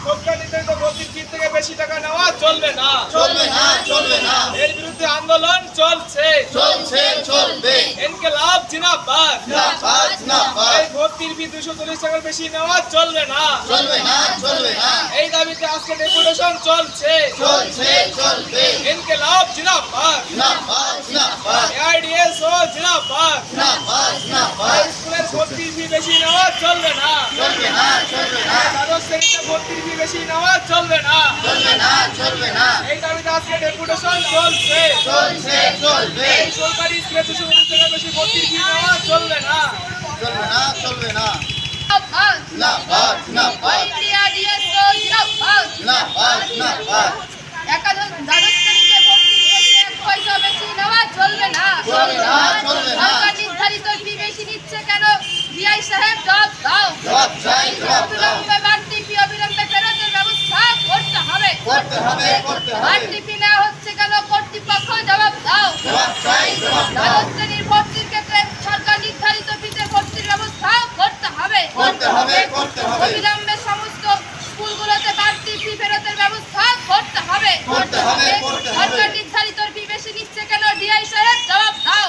সরকার নির্ধারিত ভর্তির ফি থেকে বেশি টাকা নেওয়া চলবে না। এর বিরুদ্ধে আন্দোলন চলছে। চলবে। ইনকিলাব জিন্দাবাদ। এই ভর্তির ফি 240 টাকার বেশি নেওয়া চলবে না। এই দাবিতে আজকে ডেপুটেশন চলছে। ইনকিলাব জিন্দাবাদ। এআইডিএসও জিন্দাবাদ। এই স্কুলের ভর্তির ফি বেশি নেওয়া চলবে না। দ্বাদশ শ্রেণীতে ভর্তির ফি বেশি নেওয়া চলবে না। এই দাবিতে আজকে ডেপুটেশন চলছে। এই সরকারি স্কুলে 240 টাকার বেশি ভর্তির ফি নেওয়া চলবে না। দ্বাদশ শ্রেণীতে ভর্তির ফি 1 পয়সা বেশি নেওয়া চলবে না। সরকার নির্ধারিত ফি বেশি নিচ্ছে কেন? ডিআই সাহেব জবাব দাও। অবিলম্বে বাড়তি ফি অবিলম্বে ফেরতের ব্যবস্থা করতে হবে। বাড়তি ফি নেওয়া হচ্ছে কেন? কর্তৃপক্ষ জবাব দাও। দ্বাদশ শ্রেণীর ভর্তির ক্ষেত্রে সরকার নির্ধারিত ফিতে ভর্তির ব্যবস্থা করতে হবে। অবিলম্বে সমস্ত স্কুলগুলোতে বাড়তি ফি ফেরতের ব্যবস্থা করতে হবে। সরকার নির্ধারিত ফি বেশি নিচ্ছে কেন? ডিআই সাহেব জবাব দাও।